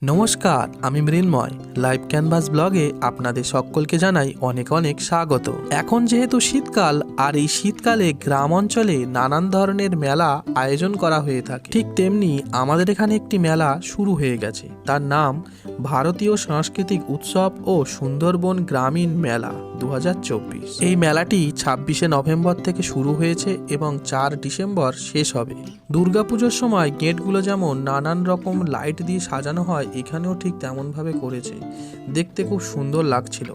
নমস্কার, আমি মৃন্ময়। Live canvas ব্লগে আপনাদের সকলকে জানাই অনেক অনেক স্বাগত। এখন যেহেতু শীতকাল, আর এই শীতকালে গ্রাম অঞ্চলে নানান ধরনের মেলা আয়োজন করা হয়ে থাকে, ঠিক তেমনি আমাদের এখানে একটি মেলা শুরু হয়ে গেছে। তার নাম ভারতীয় সাংস্কৃতিক উৎসব ও সুন্দরবন গ্রামীণ মেলা 2024। এই মেলাটি 26শে নভেম্বর থেকে শুরু হয়েছে এবং 4 ডিসেম্বর শেষ হবে। দুর্গাপুজোর সময় গেটগুলো যেমন নানান রকম লাইট দিয়ে সাজানো হয়, এখানেও ঠিক তেমনভাবে করেছে। দেখতে খুব সুন্দর লাগছিল।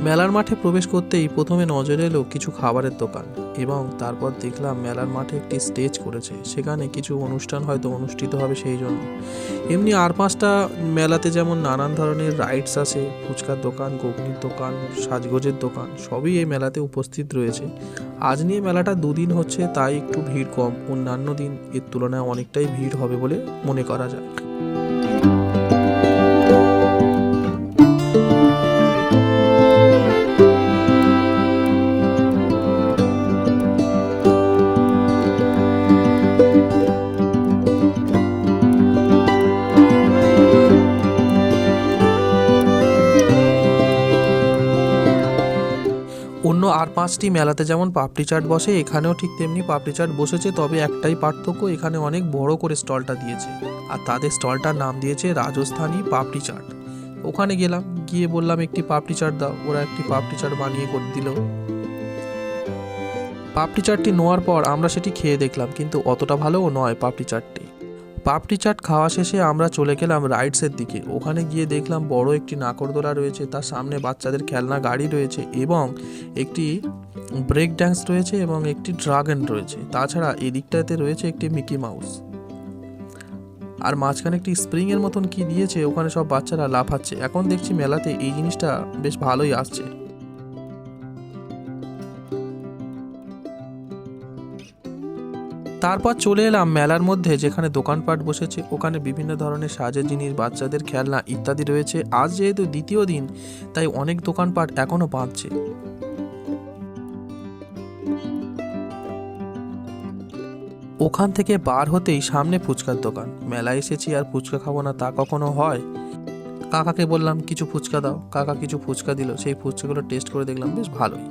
মেলার মাঠে প্রবেশ করতেই প্রথমে নজরে এলো কিছু খাবারের দোকান, এবং তারপর দেখলাম মেলার মাঠে একটি স্টেজ করেছে। সেখানে কিছু অনুষ্ঠান হয়তো অনুষ্ঠিত হবে সেই জন্য। এমনি আর 5টা মেলাতে যেমন নানান ধরনের রাইডস আছে, ফুচকার দোকান, ঘুগনির দোকান, সাজগোজের দোকান, সবই এই মেলাতে উপস্থিত রয়েছে। আজ নিয়ে মেলাটা 2 দিন হচ্ছে, তাই একটু ভিড় কম। অন্যান্য দিন এর তুলনায় অনেকটাই ভিড় হবে বলে মনে করা যায়। অন্য আর 5টি মেলাতে যেমন পাপড়ি চাট বসে, এখানেও ঠিক তেমনি পাপড়ি চাট বসেছে, তবে একটাই পার্থক্য, এখানে অনেক বড় করে স্টলটা দিয়েছে, আর তাদের স্টলটার নাম দিয়েছে রাজস্থানী পাপড়ি চাট। ওখানে গেলাম, গিয়ে বললাম একটি পাপড়ি চাট দাও। ওরা একটি পাপড়ি চাট বানিয়ে করে দিল। পাপড়ি চাটটি নেওয়ার পর আমরা সেটি খেয়ে দেখলাম, কিন্তু অতটা ভালোও নয় পাপড়ি চাটটি। পাপড়ি চাট খাওয়া শেষে আমরা চলে গেলাম রাইডসের দিকে। ওখানে গিয়ে দেখলাম বড় একটি নাকরদোলা রয়েছে, তার সামনে বাচ্চাদের খেলনা গাড়ি রয়েছে, এবং একটি ব্রেক ড্যান্স রয়েছে, এবং একটি ড্রাগন রয়েছে। তাছাড়া এদিকটাতে রয়েছে একটি মিকি মাউস, আর মাঝখানে একটি স্প্রিং এর মতন কি দিয়েছে, ওখানে সব বাচ্চারা লাফাচ্ছে। এখন দেখছি মেলাতে এই জিনিসটা বেশ ভালোই আসছে। তারপর চলে এলাম মেলার মধ্যে, যেখানে দোকানপাট বসেছে। ওখানে বিভিন্ন ধরনের সাজের জিনিস, বাচ্চাদের খেলনা ইত্যাদি রয়েছে। আজ যেহেতু দ্বিতীয় দিন, তাই অনেক দোকানপাট এখনো বাঁধছে। ওখান থেকে বার হতেই সামনে ফুচকার দোকান। মেলায় এসেছি আর ফুচকা খাবো না তা কখনো হয়? কাকাকে বললাম কিছু ফুচকা দাও। কাকা কিছু ফুচকা দিল। সেই ফুচকাগুলো টেস্ট করে দেখলাম বেশ ভালোই।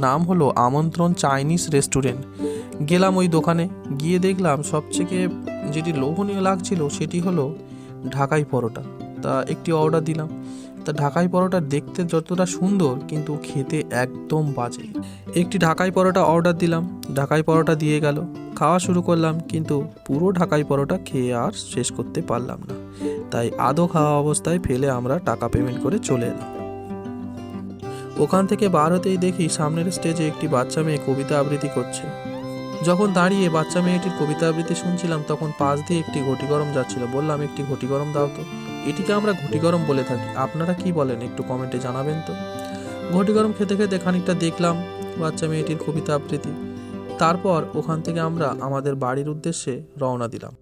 নাম হলো আমন্ত্রণ চাইনিজ রেস্টুরেন্ট। গেলাম ওই দোকানে, গিয়ে দেখলাম সবথেকে যেটি লোভনীয় লাগছিল সেটি হলো ঢাকাই পরোটা। তা একটি অর্ডার দিলাম। তা ঢাকাই পরোটা দেখতে যতটা সুন্দর, কিন্তু খেতে একদম বাজে। একটি ঢাকাই পরোটা অর্ডার দিলাম, ঢাকাই পরোটা দিয়ে গেল। খাওয়া শুরু করলাম, কিন্তু পুরো ঢাকাই পরোটা খেয়ে আর শেষ করতে পারলাম না। তাই আদো খাওয়া অবস্থায় ফেলে আমরা টাকা পেমেন্ট করে চলে এলাম। ওখান থেকে বার হতেই দেখি সামনের স্টেজে একটি বাচ্চা মেয়ে কবিতা আবৃত্তি করছে। যখন দাঁড়িয়ে বাচ্চা মেয়েটির কবিতা আবৃত্তি শুনছিলাম, তখন পাশ দিয়ে একটি ঘটি গরম যাচ্ছিল। বললাম একটি ঘটি গরম দাও তো। এটিকে আমরা ঘটি গরম বলে থাকি, আপনারা কি বলেন একটু কমেন্টে জানাবেন তো। ঘটি গরম খেতে খেতে খানিকটা দেখলাম বাচ্চা মেয়েটির কবিতা আবৃত্তি। তারপর ওখান থেকে আমরা আমাদের বাড়ির উদ্দেশ্যে রওনা দিলাম।